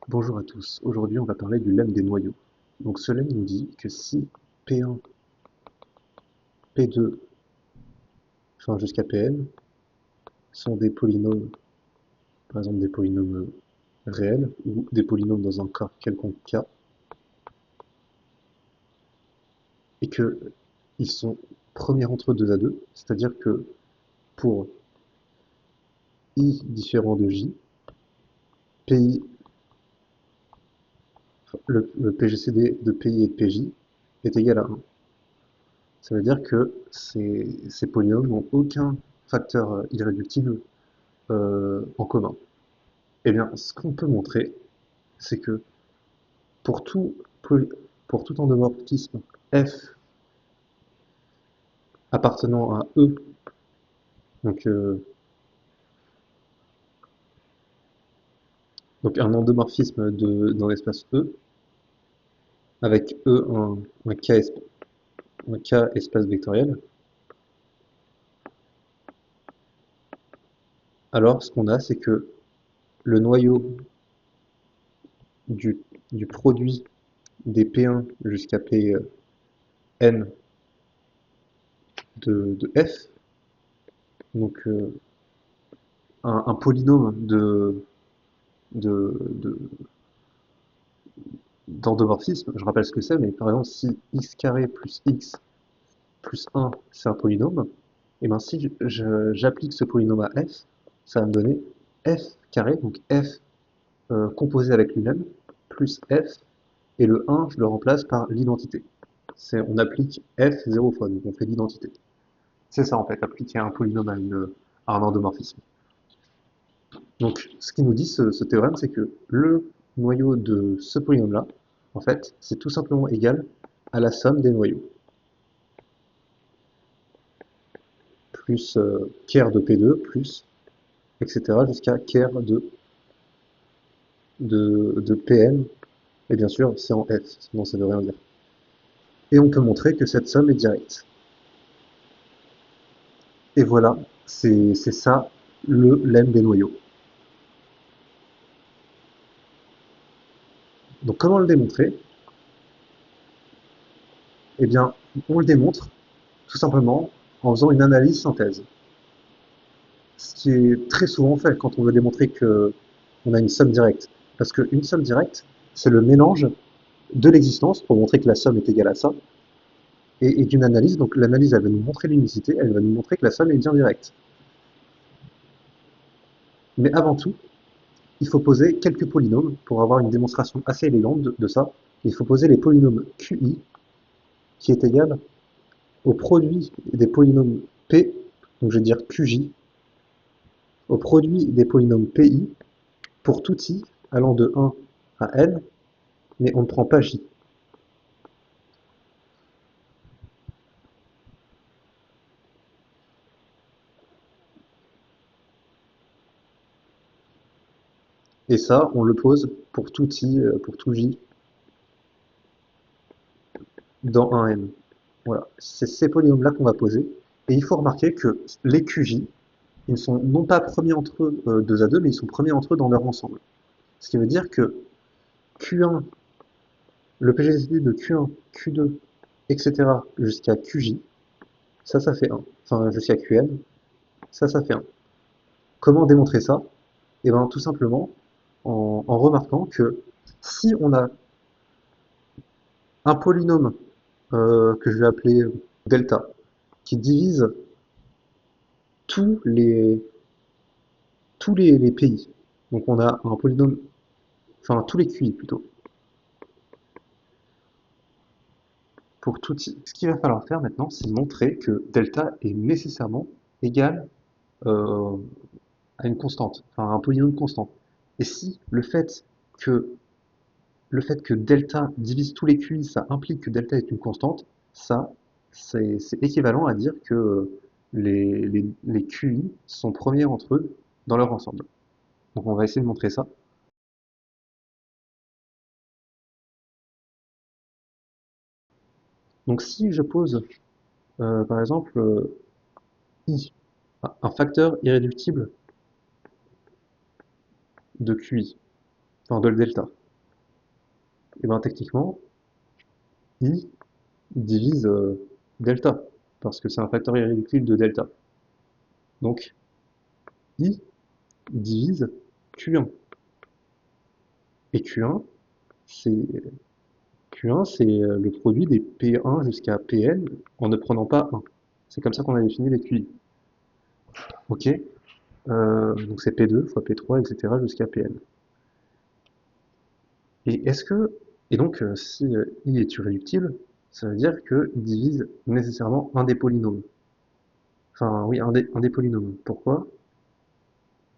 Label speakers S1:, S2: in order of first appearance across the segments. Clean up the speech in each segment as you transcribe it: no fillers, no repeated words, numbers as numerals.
S1: Bonjour à tous, aujourd'hui on va parler du lemme des noyaux. Donc ce lemme nous dit que si P1, P2, enfin jusqu'à Pn sont des polynômes, par exemple des polynômes réels ou des polynômes dans un cas quelconque K, et que ils sont premiers entre 2 à 2, c'est-à-dire que pour I différent de J, PI, le PGCD de PI et de PJ est égal à 1. Ça veut dire que ces polynômes n'ont aucun facteur irréductible en commun. Eh bien, ce qu'on peut montrer, c'est que pour tout, pour tout endomorphisme F appartenant à E, donc, euh, donc un endomorphisme dans l'espace E, avec E un K espace vectoriel, alors ce qu'on a, c'est que le noyau du, du produit des P1 jusqu'à Pn de F, donc un polynôme de, d'endomorphisme, je rappelle ce que c'est, mais par exemple, si x carré plus x plus 1, c'est un polynôme, et bien si j'applique ce polynôme à f, ça va me donner f carré, donc f composé avec lui-même, plus f, et le 1, je le remplace par l'identité. On applique f 0 fois, donc on fait l'identité. C'est ça en fait, appliquer un polynôme à un endomorphisme. Donc ce qui nous dit ce théorème, c'est que le noyau de ce polynôme-là, en fait, c'est tout simplement égal à la somme des noyaux. Plus ker de P2, plus, etc. jusqu'à ker de Pn, et bien sûr c'est en F, sinon ça ne veut rien dire. Et on peut montrer que cette somme est directe. Et voilà, c'est ça le lemme des noyaux. Donc comment le démontrer? Eh bien, on le démontre tout simplement en faisant une analyse synthèse. Ce qui est très souvent fait quand on veut démontrer qu'on a une somme directe. Parce qu'une somme directe, c'est le mélange de l'existence, pour montrer que la somme est égale à ça, et d'une analyse. Donc l'analyse, elle va nous montrer l'unicité, elle va nous montrer que la somme est bien directe. Mais avant tout, il faut poser quelques polynômes pour avoir une démonstration assez élégante de ça. Il faut poser les polynômes QI, qui est égal au produit des polynômes P, donc je vais dire QJ, au produit des polynômes PI, pour tout I allant de 1 à n, mais on ne prend pas J. Et ça, on le pose pour tout I, pour tout J, dans un n. Voilà, c'est ces polynômes-là qu'on va poser. Et il faut remarquer que les QJ, ils sont non pas premiers entre eux 2 à 2, mais ils sont premiers entre eux dans leur ensemble. Ce qui veut dire que Q1, le PGCD de Q1, Q2, etc. jusqu'à QJ, ça fait 1. Enfin, jusqu'à QN, ça fait 1. Comment démontrer ça? Eh bien, tout simplement en remarquant que si on a un polynôme que je vais appeler delta, qui divise tous les, les pays, donc on a un polynôme, enfin tous les QI plutôt, pour tout i. Ce qu'il va falloir faire maintenant, c'est montrer que delta est nécessairement égal euh, à une constante, enfin à un polynôme constant. Et si que, le fait que delta divise tous les QI, ça implique que delta est une constante, ça, c'est équivalent à dire que les QI sont premiers entre eux dans leur ensemble. Donc on va essayer de montrer ça. Donc si je pose, par exemple, I, un facteur irréductible de QI, enfin de delta. Et ben techniquement, I divise delta, parce que c'est un facteur irréductible de delta. Donc I divise Q1. Et c'est Q1, c'est le produit des P1 jusqu'à Pn en ne prenant pas 1. C'est comme ça qu'on a défini les QI. Ok, donc c'est P2 fois P3, etc. jusqu'à Pn. Et est-ce que, et donc si I est irréductible, ça veut dire qu'il divise nécessairement un des polynômes. Enfin oui, un des polynômes. Pourquoi?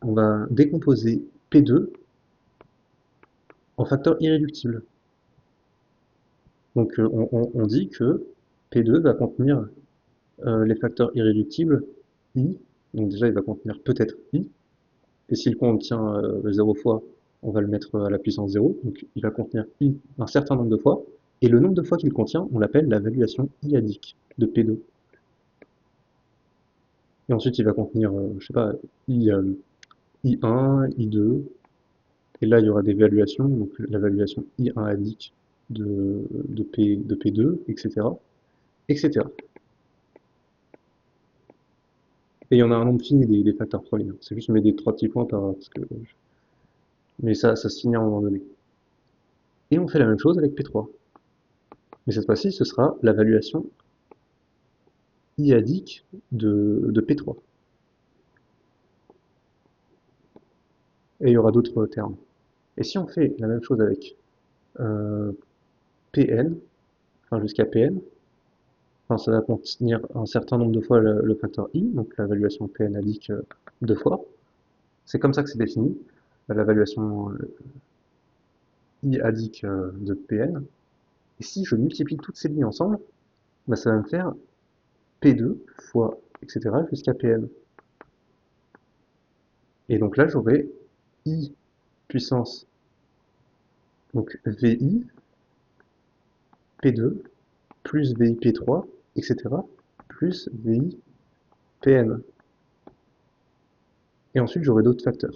S1: On va décomposer P2 en facteur irréductible. Donc on dit que P2 va contenir les facteurs irréductibles I, donc déjà il va contenir peut-être I, et s'il contient 0 fois, on va le mettre à la puissance 0, donc il va contenir I un certain nombre de fois, et le nombre de fois qu'il contient, on l'appelle la valuation I-adique de P2. Et ensuite il va contenir, je sais pas, I1, I2, et là il y aura des valuations, donc la valuation I1-adique de P2, etc. etc. Et il y en a un nombre fini des facteurs premiers. C'est juste je mets des trois petits points parce que mais ça se finit à un moment donné. Et on fait la même chose avec P3. Mais cette fois-ci, ce sera la valuation I-adique de P3. Et il y aura d'autres termes. Et si on fait la même chose avec euh, Pn, enfin jusqu'à Pn, enfin ça va contenir un certain nombre de fois le facteur I, donc la valuation Pn adique deux fois. C'est comme ça que c'est défini, la valuation I adique de Pn. Et si je multiplie toutes ces lignes ensemble, bah, ça va me faire P2 fois, etc. jusqu'à Pn. Et donc là, j'aurai I puissance, donc VI, P2, plus VI P3, etc. plus VI Pn. Et ensuite, j'aurai d'autres facteurs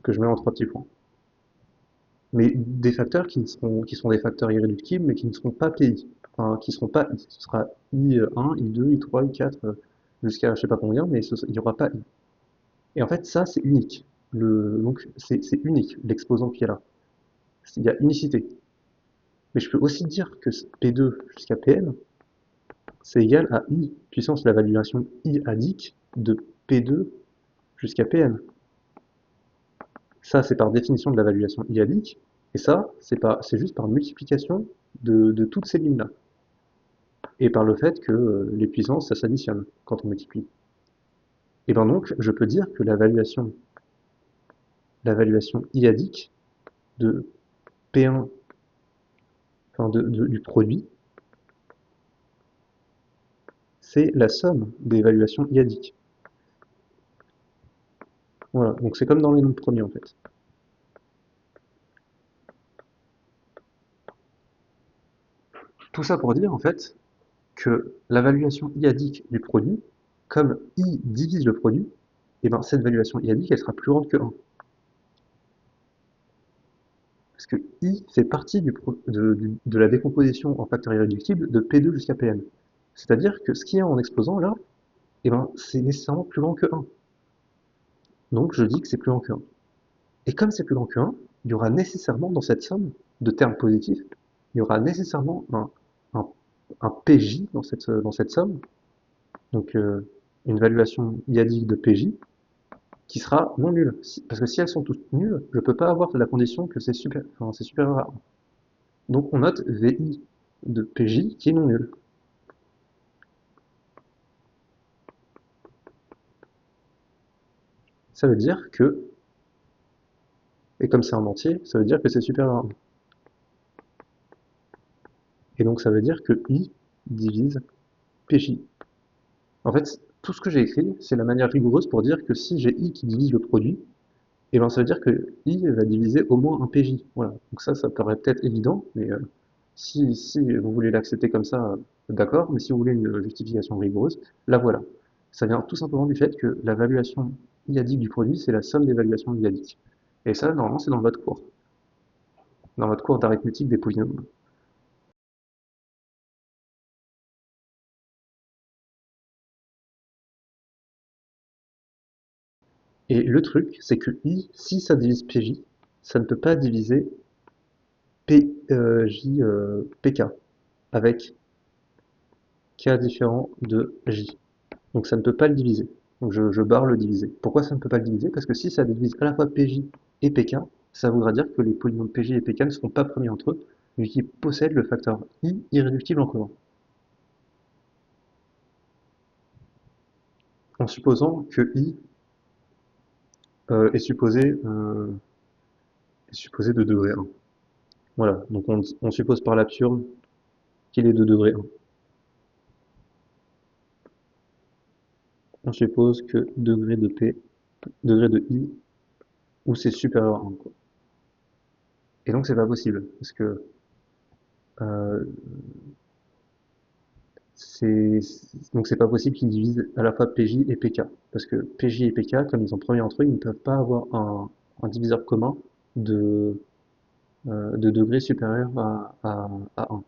S1: que je mets en trois petits points. Mais des facteurs qui sont des facteurs irréductibles, mais qui ne seront pas PI. Enfin, qui ne seront pas I. Ce sera I1, I2, I3, I4, jusqu'à je sais pas combien, mais il n'y aura pas I. Et en fait, ça, c'est unique. Donc, c'est unique, l'exposant qui est là. Il y a unicité. Mais je peux aussi dire que P2 jusqu'à Pn, c'est égal à I puissance la valuation I adique de P2 jusqu'à Pn. Ça, c'est par définition de la valuation I adique. Et ça, c'est juste par multiplication de toutes ces lignes-là. Et par le fait que les puissances, ça s'additionne quand on multiplie. Et bien donc, je peux dire que la valuation I adique de P1, enfin du produit, c'est la somme des valuations I-adiques. Voilà, donc c'est comme dans les nombres premiers en fait. Tout ça pour dire en fait que la valuation I-adique du produit, comme I divise le produit, et ben cette valuation I-adique elle sera plus grande que 1. Parce que I fait partie de la décomposition en facteurs irréductibles de P2 jusqu'à Pn. C'est-à-dire que ce qui est en exposant là, et ben, c'est nécessairement plus grand que 1. Donc je dis que c'est plus grand que 1. Et comme c'est plus grand que 1, il y aura nécessairement dans cette somme de termes positifs, il y aura nécessairement un, un PJ dans cette somme, donc une valuation iadique de PJ, qui sera non nulle. Parce que si elles sont toutes nulles, je ne peux pas avoir la condition que c'est supérieur à 1. Donc on note VI de PJ qui est non nul. Ça veut dire que, et comme c'est en entier, ça veut dire que c'est supérieur à 1. Et donc ça veut dire que I divise PJ. En fait, tout ce que j'ai écrit, c'est la manière rigoureuse pour dire que si j'ai I qui divise le produit, et ben ça veut dire que I va diviser au moins un PJ. Voilà. Donc ça paraît peut-être évident, mais si vous voulez l'accepter comme ça, d'accord, mais si vous voulez une justification rigoureuse, la voilà. Ça vient tout simplement du fait que la valuation iadique du produit, c'est la somme des valuations iadiques. Et ça, normalement, c'est dans votre cours d'arithmétique des polynômes. Et le truc, c'est que i, si ça divise pj, ça ne peut pas diviser pk avec k différent de j. Donc ça ne peut pas le diviser. Donc je barre le diviser. Pourquoi ça ne peut pas le diviser? Parce que si ça divise à la fois pj et pk, ça voudra dire que les polynômes pj et pk ne seront pas premiers entre eux, vu qu'ils possèdent le facteur i irréductible en commun. En supposant que i est supposé de degré 1. Voilà, donc on suppose par l'absurde qu'il est de degré 1. On suppose que degré de p, degré de i, où c'est supérieur à 1, quoi. Et donc c'est pas possible, parce que euh, c'est donc c'est pas possible qu'ils divisent à la fois PJ et PK. Parce que PJ et PK, comme ils sont premiers entre eux, ils ne peuvent pas avoir un diviseur commun de, de degré supérieur à 1.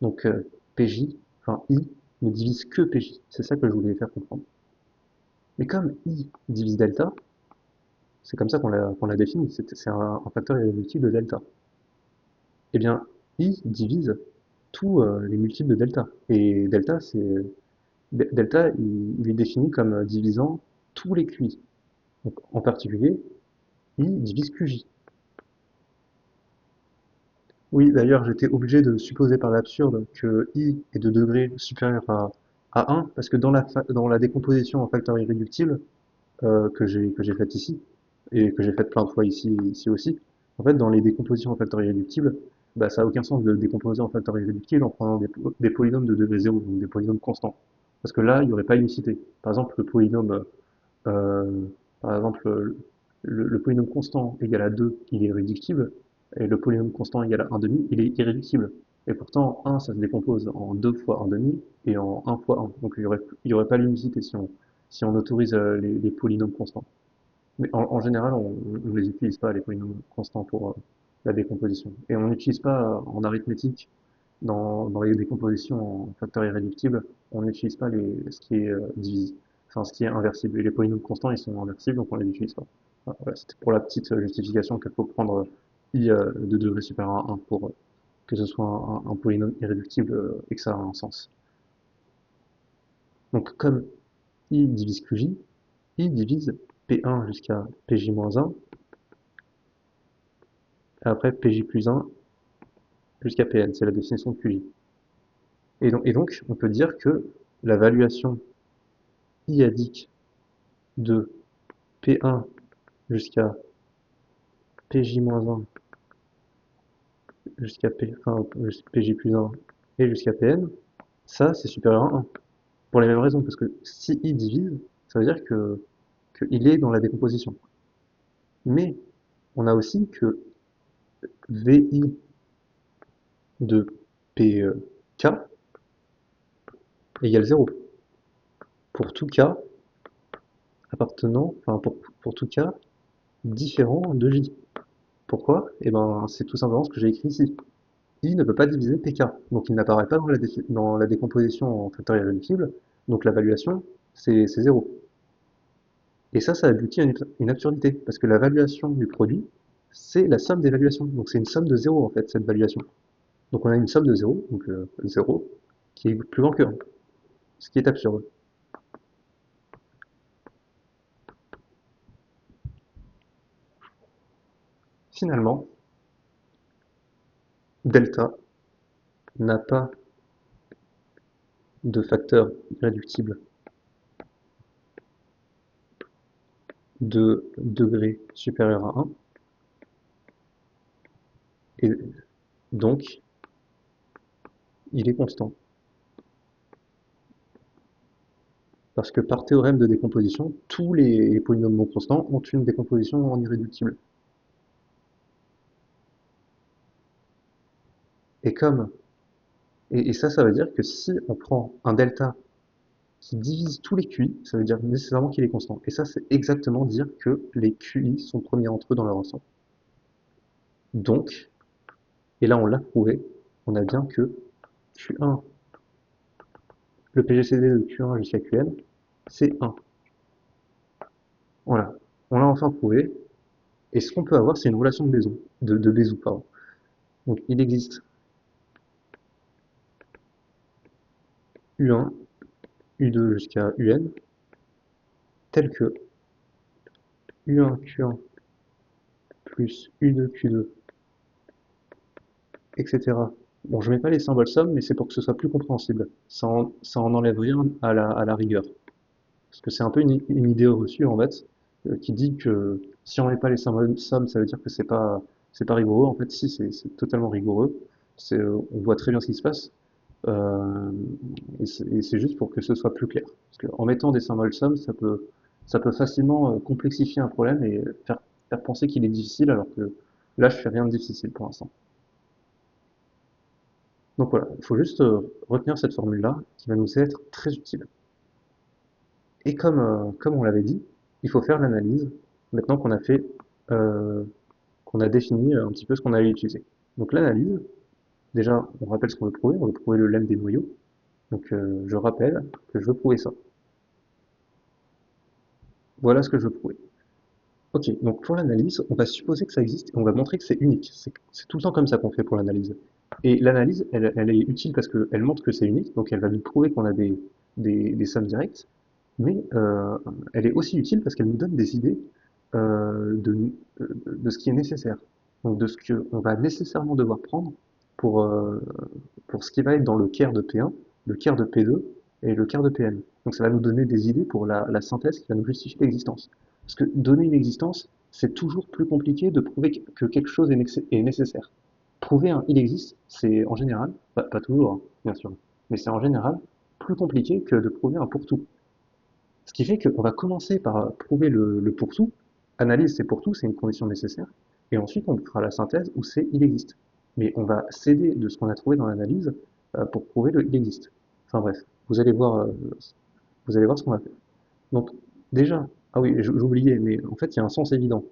S1: Donc PJ, enfin I, ne divise que PJ. C'est ça que je voulais faire comprendre. Mais comme I divise delta, c'est comme ça qu'on l'a défini, c'est un facteur irréductible de delta. Eh bien, I divise tous les multiples de delta. Et delta, delta, il est défini comme divisant tous les QI. Donc, en particulier, I divise QJ. Oui, d'ailleurs, j'étais obligé de supposer par l'absurde que I est de degré supérieur à 1, parce que dans la décomposition en facteur irréductible que j'ai faite ici, et que j'ai faite plein de fois ici aussi, en fait, dans les décompositions en facteur irréductible, bah, ça n'a aucun sens de décomposer en facteur irréductible en prenant des polynômes de degré 0, donc des polynômes constants. Parce que là, il n'y aurait pas unicité. Par exemple, Euh, par exemple, le polynôme constant égal à 2, il est irréductible, et le polynôme constant égal à 1 demi, il est irréductible. Et pourtant, 1, ça se décompose en 2 fois 1 demi, et en 1 fois 1. Donc il y aurait pas l'unicité si on autorise les polynômes constants. Mais en général, on les utilise pas, les polynômes constants, pour la décomposition. Et on n'utilise pas en arithmétique, dans les décompositions en facteurs irréductibles, on n'utilise pas ce qui est enfin, ce qui est inversible. Et les polynômes constants, ils sont inversibles, donc on les utilise pas. Voilà, c'était pour la petite justification qu'il faut prendre i de degré supérieur à 1 pour que ce soit un polynôme irréductible et que ça a un sens. Donc comme i divise qj, i divise p1 jusqu'à pj-1, et après pj plus 1 jusqu'à pn, c'est la définition de qj. Et donc, on peut dire que la valuation iadique de P1 jusqu'à PJ-1 jusqu'à P, enfin, PJ plus 1 et jusqu'à Pn, ça c'est supérieur à 1. Pour les mêmes raisons, parce que si I divise, ça veut dire que il est dans la décomposition. Mais on a aussi que VI de PK égale 0 pour tout K appartenant, enfin pour tout K différent de J. Pourquoi? Eh ben, c'est tout simplement ce que j'ai écrit ici. I ne peut pas diviser PK, donc il n'apparaît pas dans la décomposition en facteur irréductible, donc la valuation, c'est 0. Et ça aboutit à une absurdité, parce que la valuation du produit, c'est la somme des valuations, donc c'est une somme de 0 en fait, cette valuation. Donc on a une somme de 0, donc 0, qui est plus grand que 1, ce qui est absurde. Finalement, delta n'a pas de facteur irréductible de degré supérieur à 1, et donc il est constant. Parce que par théorème de décomposition, tous les polynômes non constants ont une décomposition en irréductible. Et comme et ça veut dire que si on prend un delta qui divise tous les QI, ça veut dire nécessairement qu'il est constant. Et ça, c'est exactement dire que les QI sont premiers entre eux dans leur ensemble. Donc, et là on l'a prouvé, on a bien que Q1, le PGCD de Q1 jusqu'à Qn, c'est 1. Voilà, on l'a enfin prouvé. Et ce qu'on peut avoir, c'est une relation de Bézout, de Bézout, pardon. Donc il existe U1, U2 jusqu'à UN, tel que U1, Q1 plus U2, Q2, etc. Bon, je mets pas les symboles somme, mais c'est pour que ce soit plus compréhensible. Ça en enlève rien à la rigueur. Parce que c'est un peu une idée reçue, en fait, qui dit que si on met pas les symboles somme, ça veut dire que c'est pas rigoureux. En fait, si, c'est totalement rigoureux. On voit très bien ce qui se passe. Euh, et c'est juste pour que ce soit plus clair. Parce qu'en mettant des symboles somme, ça peut facilement complexifier un problème et faire penser qu'il est difficile, alors que là, je fais rien de difficile pour l'instant. Donc voilà, il faut juste retenir cette formule-là qui va nous être très utile. Et comme on l'avait dit, il faut faire l'analyse maintenant euh, qu'on a défini un petit peu ce qu'on allait utiliser. Donc l'analyse, déjà, on rappelle ce on veut prouver le lemme des noyaux. Donc je rappelle que je veux prouver ça. Voilà ce que je veux prouver. Ok, donc pour l'analyse, on va supposer que ça existe et on va montrer que c'est unique. C'est tout le temps comme ça qu'on fait pour l'analyse. Et l'analyse, elle est utile parce qu'elle montre que c'est unique, donc elle va nous prouver qu'on a des sommes directes, mais elle est aussi utile parce qu'elle nous donne des idées de ce qui est nécessaire. Donc de ce qu'on va nécessairement devoir prendre pour, euh, pour ce qui va être dans le caire de P1, le caire de P2 et le caire de Pn. Donc ça va nous donner des idées pour la synthèse qui va nous justifier l'existence. Parce que donner une existence, c'est toujours plus compliqué de prouver que quelque chose est nécessaire. Prouver un il existe, c'est en général, pas toujours, hein, bien sûr, mais c'est en général plus compliqué que de prouver un pour tout. Ce qui fait qu'on va commencer par prouver le pour tout. Analyse, c'est pour tout, c'est une condition nécessaire. Et ensuite, on fera la synthèse où c'est il existe. Mais on va s'aider de ce qu'on a trouvé dans l'analyse pour prouver le il existe. Enfin bref, vous allez voir ce qu'on va faire. Donc, déjà, ah oui, j'oubliais, mais en fait, il y a un sens évident.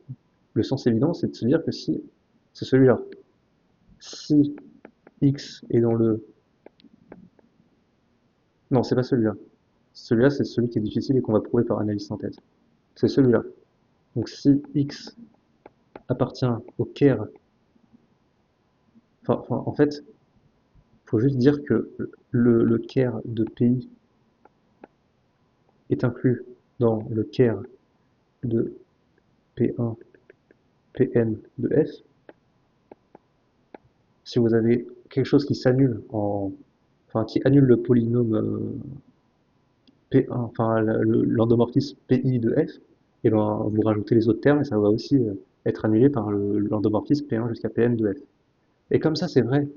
S1: Le sens évident, c'est de se dire que si, c'est celui-là. Si x est dans le... Non, c'est pas celui-là. Celui-là, c'est celui qui est difficile et qu'on va prouver par analyse synthèse. C'est celui-là. Donc si x appartient au caire, en fait, il faut juste dire que le caire de PI est inclus dans le caire de P1, Pn de F. Si vous avez quelque chose qui s'annule enfin, qui annule le polynôme P1, enfin, l'endomorphisme PI de F, et ben, vous rajoutez les autres termes et ça va aussi être annulé par l'endomorphisme P1 jusqu'à Pn de F. Et comme ça, c'est vrai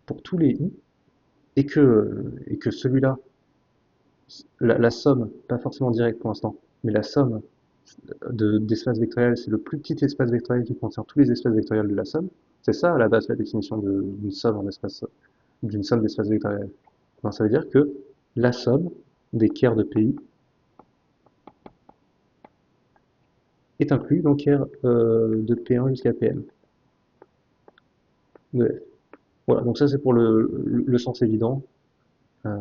S1: pour tous les I, et que celui-là, la somme, pas forcément directe pour l'instant, mais la somme d'espaces vectoriels, c'est le plus petit espace vectoriel qui contient tous les espaces vectoriels de la somme. C'est ça à la base la définition d'une somme en espace, d'une somme d'espaces vectoriels. Ben, ça veut dire que la somme des caires de PI est inclus dans caire de P1 jusqu'à Pn de F. Voilà, donc ça c'est pour le sens évident. Euh,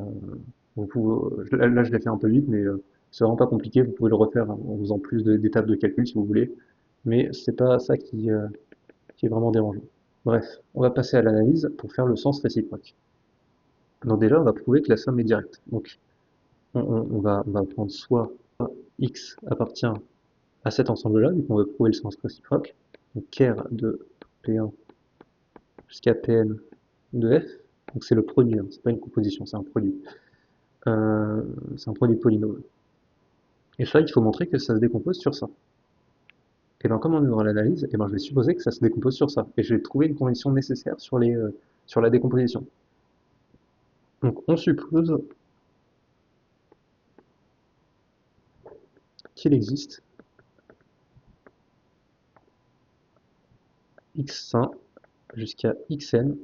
S1: là, je l'ai fait un peu vite, mais c'est vraiment pas compliqué. Vous pouvez le refaire en faisant plus d'étapes de calcul si vous voulez, mais c'est pas ça qui est vraiment dérangeant. Bref, on va passer à l'analyse pour faire le sens réciproque. Donc déjà, on va prouver que la somme est directe. Donc on va prendre soit x appartient à cet ensemble-là, vu qu'on veut prouver le sens réciproque, donc ker de P1 jusqu'à Pn de f, donc c'est le produit, hein, c'est pas une composition, c'est un produit polynôme. Et ça, il faut montrer que ça se décompose sur ça. Et bien, comme on est dans l'analyse, et ben, je vais supposer que ça se décompose sur ça. Et je vais trouver une condition nécessaire sur la décomposition. Donc, on suppose qu'il existe x1 jusqu'à xn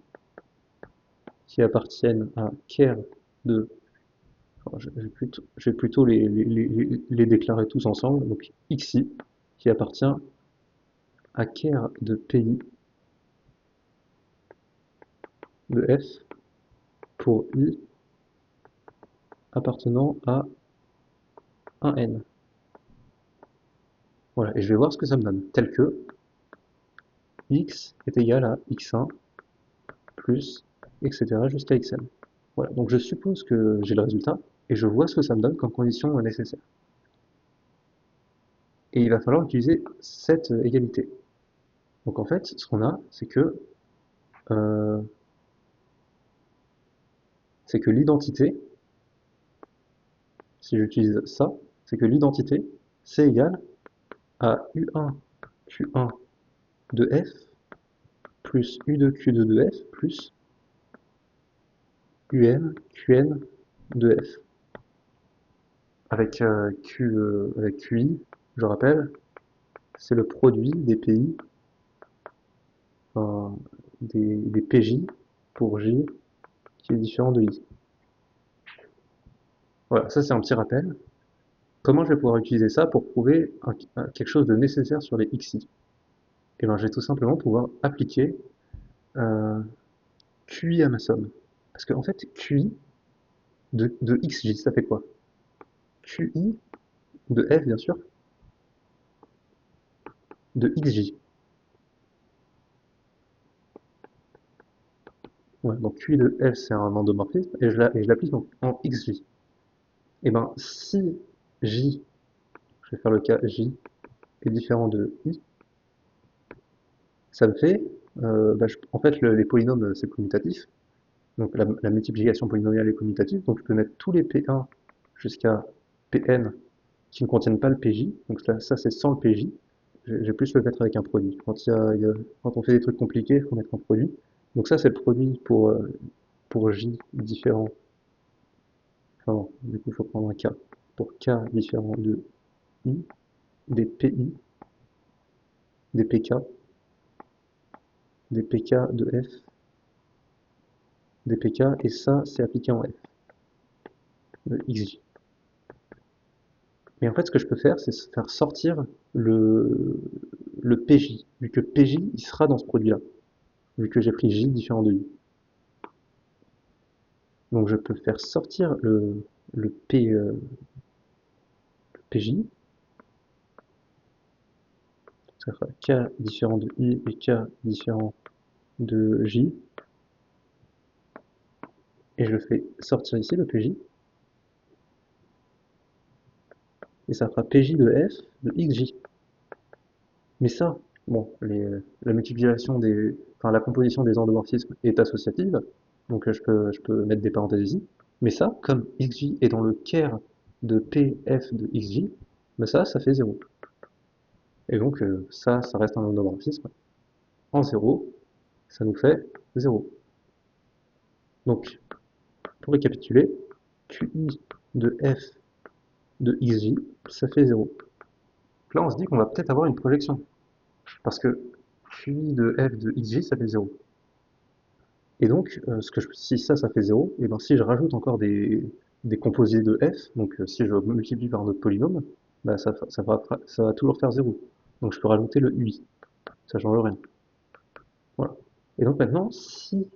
S1: qui appartiennent à ker de... Alors, je vais plutôt les déclarer tous ensemble. Donc xi qui appartient à ker de pi de f pour i appartenant à un n. Voilà, et je vais voir ce que ça me donne. Tel que x est égal à x1 plus, etc. jusqu'à xn. Voilà, donc je suppose que j'ai le résultat, et je vois ce que ça me donne comme condition nécessaire. Et il va falloir utiliser cette égalité. Donc en fait, ce qu'on a, euh, c'est que l'identité, si j'utilise ça, c'est que l'identité, c'est égal à U1 Q1 de F plus U2 Q2 de F plus UN Qn de F. Avec, avec QI, je rappelle, c'est le produit des pays, enfin, des PJ pour J qui est différent de I. Voilà, ça c'est un petit rappel. Comment je vais pouvoir utiliser ça pour prouver quelque chose de nécessaire sur les XI? Et bien, je vais tout simplement pouvoir appliquer euh, QI à ma somme. Parce qu'en fait, QI de XJ, ça fait quoi? QI de F, bien sûr, de XJ. Ouais, donc QI de F, c'est un endomorphisme, et je l'applique en XJ. Et ben, si J, je vais faire le cas J, est différent de I, ça me fait, en fait, les polynômes, c'est commutatif, donc la multiplication polynomiale est commutative, donc je peux mettre tous les P1 jusqu'à Pn qui ne contiennent pas le Pj, donc ça c'est sans le Pj, j'ai plus le mettre avec un produit. Quand on fait des trucs compliqués, il faut mettre un produit. Donc ça c'est le produit pour J différent, enfin non, du coup il faut prendre un K, pour K différent de I, des PI, des PK, des PK de F, des PK, et ça c'est appliqué en F, de XJ. Et en fait, ce que je peux faire, c'est faire sortir le PJ, vu que PJ, il sera dans ce produit-là, vu que j'ai pris J différent de I. Donc je peux faire sortir le PJ, ça sera K différent de I et K différent de J, et je le fais sortir ici, le PJ, et ça fera PJ de F de XJ. Mais ça, bon, la multiplication enfin la composition des endomorphismes est associative, donc je peux mettre des parenthèses ici. Mais ça, comme xj est dans le ker de pf de xj, ben ça fait 0. Et donc ça reste un endomorphisme. En 0, ça nous fait 0. Donc, pour récapituler, qi de f de xj, ça fait 0. Là, on se dit qu'on va peut-être avoir une projection, parce que qi de f de xj, ça fait 0. Et donc, si ça fait 0, et ben si je rajoute encore des composés de f, donc si je multiplie par un autre polynôme, bah ça va toujours faire 0. Donc je peux rajouter le ui, ça change rien. Voilà. Et donc maintenant, si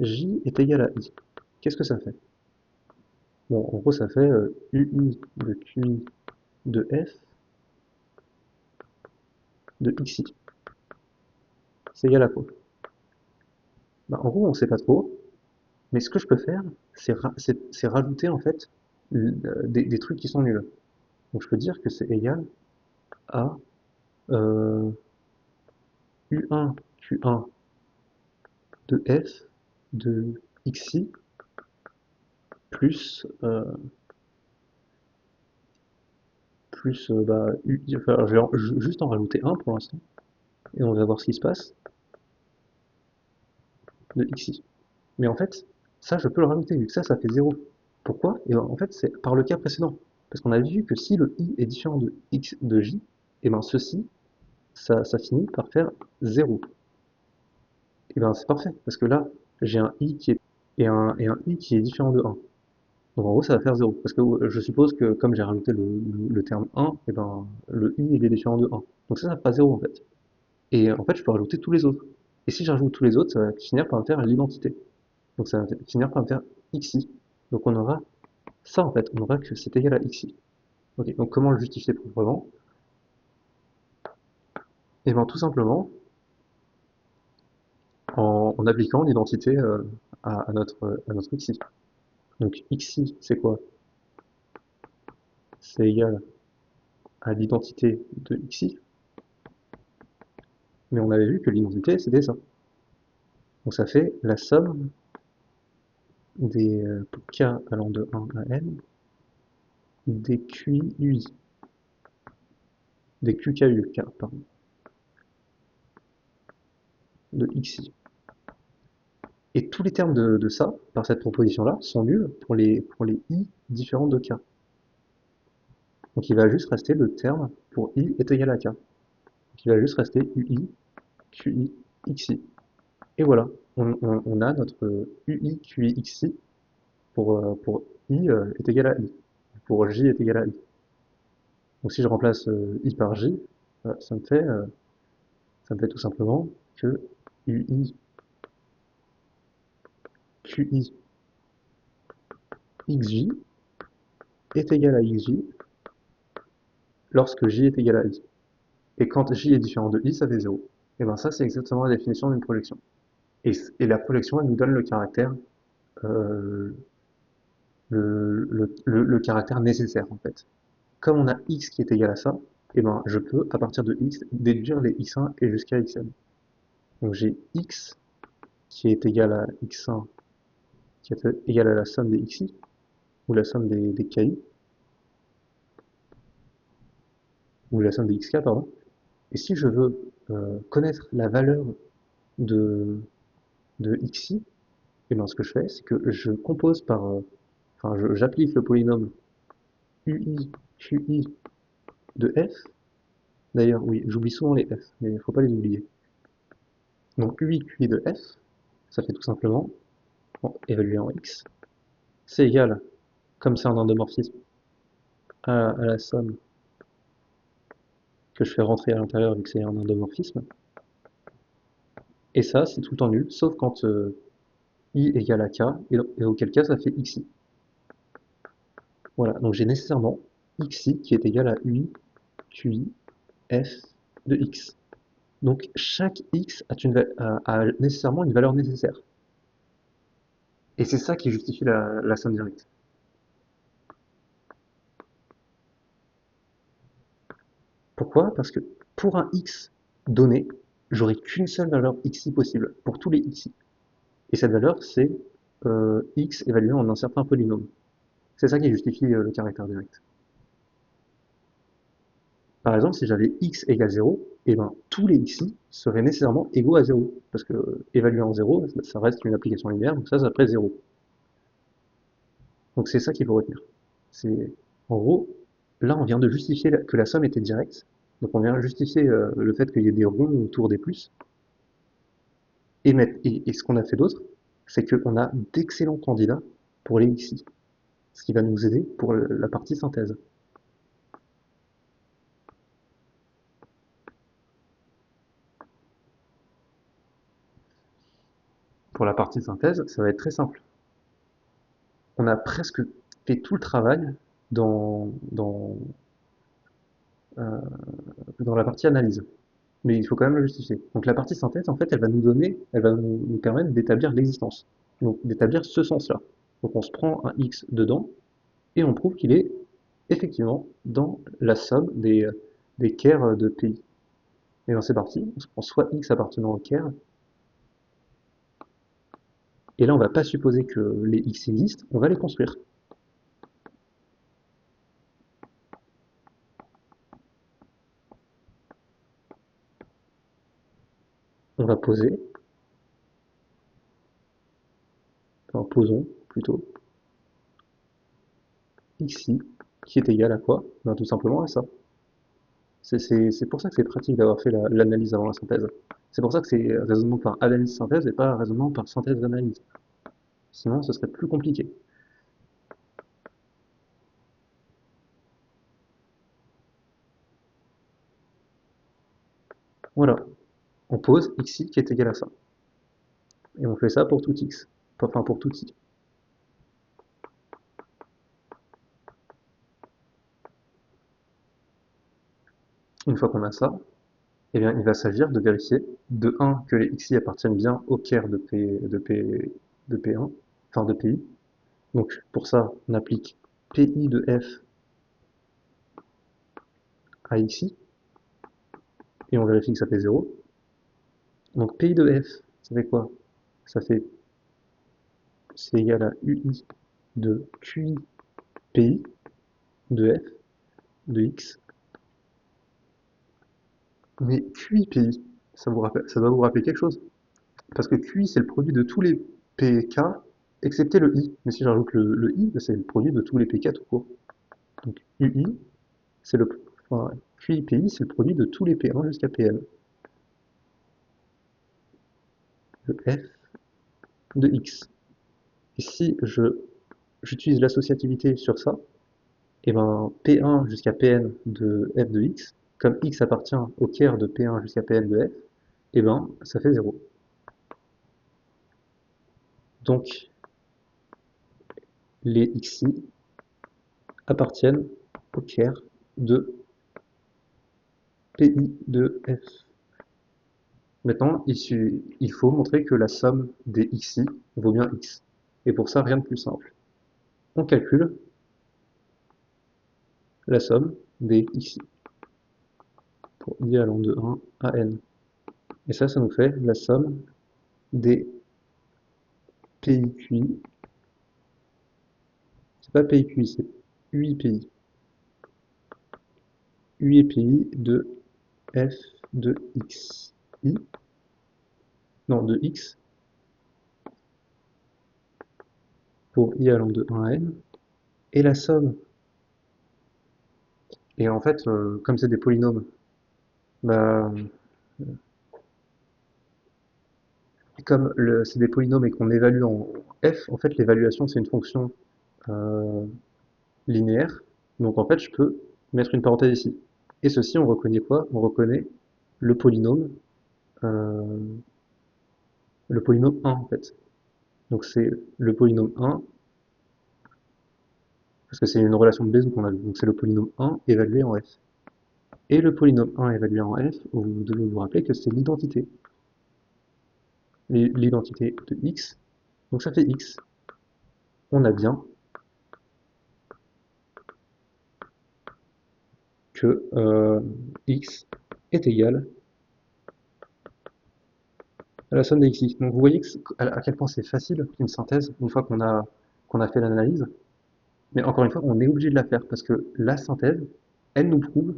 S1: j est égal à i, qu'est-ce que ça fait? Bon, en gros, ça fait ui de qi de f de xi. C'est égal à quoi? Bah, en gros, on ne sait pas trop, mais ce que je peux faire, c'est rajouter en fait des trucs qui sont nuls. Donc je peux dire que c'est égal à U1 Q1 de F de XI plus, bah, enfin, je vais juste en rajouter un pour l'instant, et on va voir ce qui se passe, de XI. Mais en fait, ça je peux le rajouter, vu que ça fait 0. Pourquoi? Et ben, en fait, c'est par le cas précédent. Parce qu'on a vu que si le I est différent de X de J, et ben ceci, ça finit par faire 0. Et ben c'est parfait, parce que là, j'ai un I qui est, et un I qui est différent de 1. Donc en gros, ça va faire 0. Parce que je suppose que comme j'ai rajouté le terme 1, et ben, le i il est différent de 1. Donc ça fera 0 en fait. Et en fait, je peux rajouter tous les autres. Et si j'ajoute tous les autres, ça va finir par me faire l'identité. Donc ça va finir par me faire xi. Donc on aura ça en fait, on aura que c'est égal à xi. Ok, donc comment le justifier proprement? Et bien tout simplement en appliquant l'identité à notre xi. Donc xi, c'est quoi? C'est égal à l'identité de xi, mais on avait vu que l'identité c'était ça. Donc ça fait la somme des k allant de 1 à n des QI, des QKU, pardon, de xi. Et tous les termes de ça, par cette proposition-là, sont nuls pour les i différents de k. Donc il va juste rester le terme pour i est égal à k. Donc il va juste rester ui, qi, xi. Et voilà, on a notre ui, qi, xi pour i est égal à i, pour j est égal à i. Donc si je remplace i par j, ça me fait tout simplement que ui, qi, xj est égal à xj lorsque j est égal à i. Et quand j est différent de i, ça fait 0. Et bien ça, c'est exactement la définition d'une projection. Et la projection, elle nous donne le caractère, euh, le caractère nécessaire en fait. Comme on a x qui est égal à ça, et ben je peux, à partir de x, déduire les x1 et jusqu'à xn. Donc j'ai x qui est égal à x1, qui est égal à la somme des xi, ou la somme des ki, ou la somme des xk, pardon. Et si je veux connaître la valeur de, de xi, et ben ce que je fais, c'est que je compose par, enfin j'applique le polynôme ui, qi de f. D'ailleurs, oui, j'oublie souvent les f, mais il ne faut pas les oublier. Donc ui, qi de f, ça fait tout simplement, bon, évalué en x, c'est égal, comme c'est un endomorphisme, à la somme que je fais rentrer à l'intérieur vu que c'est un endomorphisme. Et ça, c'est tout le temps nul, sauf quand i égale à k, et auquel cas ça fait xi. Voilà, donc j'ai nécessairement xi qui est égal à ui, qi, f de x. Donc chaque x a nécessairement une valeur nécessaire. Et c'est ça qui justifie la somme directe. Pourquoi? Parce que pour un x donné, j'aurai qu'une seule valeur xi possible, pour tous les xi. Et cette valeur, c'est x évalué en un certain polynôme. C'est ça qui justifie le caractère direct. Par exemple, si j'avais x égale 0, et ben, tous les xi seraient nécessairement égaux à 0. Parce que évalué en 0, ça reste une application linéaire, donc ça ferait 0. Donc c'est ça qu'il faut retenir. C'est, en gros, là on vient de justifier que la somme était directe. Donc on vient justifier le fait qu'il y ait des ronds autour des plus. Et ce qu'on a fait d'autre, c'est qu'on a d'excellents candidats pour les xi. Ce qui va nous aider pour la partie synthèse. Pour la partie synthèse, ça va être très simple. On a presque fait tout le travail euh, dans la partie analyse. Mais il faut quand même le justifier. Donc la partie synthèse, en fait, elle va nous permettre d'établir l'existence. Donc d'établir ce sens-là. Donc on se prend un x dedans, et on prouve qu'il est effectivement dans la somme des kers de PI. Et bien c'est parti, on se prend soit x appartenant au ker, et là on va pas supposer que les x existent, on va les construire. On va poser, enfin posons plutôt, xi, qui est égal à quoi? Ben, tout simplement à ça. C'est pour ça que c'est pratique d'avoir fait l'analyse avant la synthèse. C'est pour ça que c'est raisonnement par analyse-synthèse et pas raisonnement par synthèse-analyse. Sinon, ce serait plus compliqué. Voilà, on pose xi qui est égal à ça. Et on fait ça pour tout x, enfin pour tout i. Une fois qu'on a ça, eh bien, il va s'agir de vérifier, de 1, que les xi appartiennent bien au caire de P1, enfin de PI. Donc, pour ça, on applique PI de F à xi, et on vérifie que ça fait 0. Donc, PI de F, ça fait quoi? Ça fait, c'est égal à UI de QI PI de F, de X. Mais QI PI, ça doit vous rappeler quelque chose. Parce que QI, c'est le produit de tous les PK, excepté le I. Mais si j'ajoute le I, c'est le produit de tous les PK tout court. Donc UI, c'est le, enfin, QI-PI, c'est le produit de tous les P1 jusqu'à Pn. Le F de X. Et si j'utilise l'associativité sur ça, et ben P1 jusqu'à Pn de F de X, comme X appartient au caire de P1 jusqu'à Pn de F, et ben ça fait 0. Donc les XI appartiennent au caire de PI de F. Maintenant, il faut montrer que la somme des xi vaut bien x. Et pour ça, rien de plus simple. On calcule la somme des xi pour i allant de 1 à n. Et ça nous fait la somme des PIQI. C'est pas PIQI, c'est UIPI. UIPI de f de x. I, non, de x pour i allant de 1 à n. Et la somme. Et en fait, comme c'est des polynômes, bah, comme c'est des polynômes et qu'on évalue en f, en fait l'évaluation c'est une fonction euh, linéaire. Donc en fait je peux mettre une parenthèse ici. Et ceci on reconnaît quoi? On reconnaît le polynôme, euh, le polynôme 1 en fait. Donc c'est le polynôme 1, parce que c'est une relation de Bézout qu'on a vu. Donc c'est le polynôme 1 évalué en f. Et le polynôme 1 évalué en f, vous devez vous rappeler que c'est l'identité. L'identité de x. Donc ça fait x. On a bien que x est égal à la somme des xi. Donc vous voyez à quel point c'est facile une synthèse une fois qu'on a fait l'analyse. Mais encore une fois, on est obligé de la faire parce que la synthèse, elle nous prouve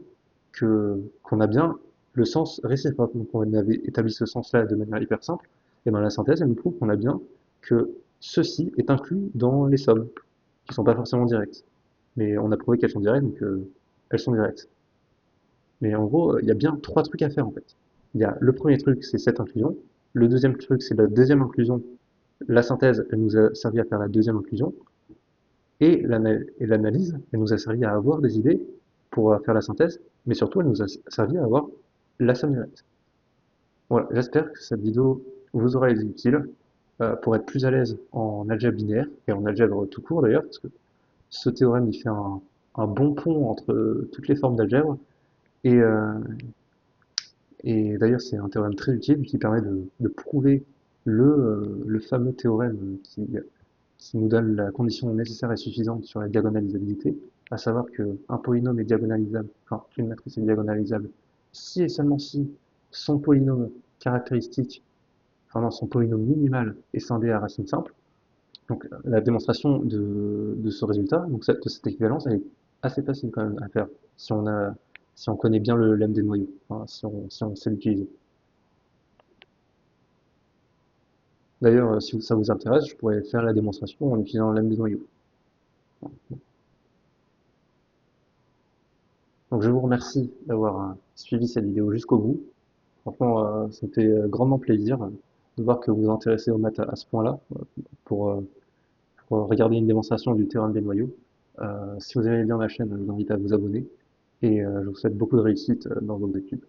S1: qu'on a bien le sens réciproque. Donc on avait établi ce sens-là de manière hyper simple. Et bien la synthèse, elle nous prouve qu'on a bien que ceci est inclus dans les sommes, qui sont pas forcément directes. Mais on a prouvé qu'elles sont directes, donc elles sont directes. Mais en gros, il y a bien trois trucs à faire en fait. Il y a le premier truc, c'est cette inclusion. Le deuxième truc, c'est la deuxième inclusion. La synthèse, elle nous a servi à faire la deuxième inclusion. Et l'analyse, elle nous a servi à avoir des idées pour faire la synthèse. Mais surtout, elle nous a servi à avoir la somme directe. Voilà, j'espère que cette vidéo vous aura été utile pour être plus à l'aise en algèbre linéaire et en algèbre tout court d'ailleurs, parce que ce théorème il fait un bon pont entre toutes les formes d'algèbre. Et, Et d'ailleurs, c'est un théorème très utile qui permet de prouver le fameux théorème qui nous donne la condition nécessaire et suffisante sur la diagonalisabilité, à savoir qu'un polynôme est diagonalisable, enfin qu'une matrice est diagonalisable si et seulement si son polynôme caractéristique, enfin non, son polynôme minimal est scindé à racine simple. Donc la démonstration de ce résultat, donc de cette équivalence, elle est assez facile quand même à faire si si on connaît bien le lemme des noyaux, enfin, si on sait l'utiliser. D'ailleurs, si ça vous intéresse, je pourrais faire la démonstration en utilisant le lemme des noyaux. Donc je vous remercie d'avoir suivi cette vidéo jusqu'au bout. Franchement, ça me fait grandement plaisir de voir que vous vous intéressez aux maths à ce point-là, pour, euh, pour regarder une démonstration du théorème des noyaux. Si vous aimez bien la chaîne, je vous invite à vous abonner et je vous souhaite beaucoup de réussite dans vos études.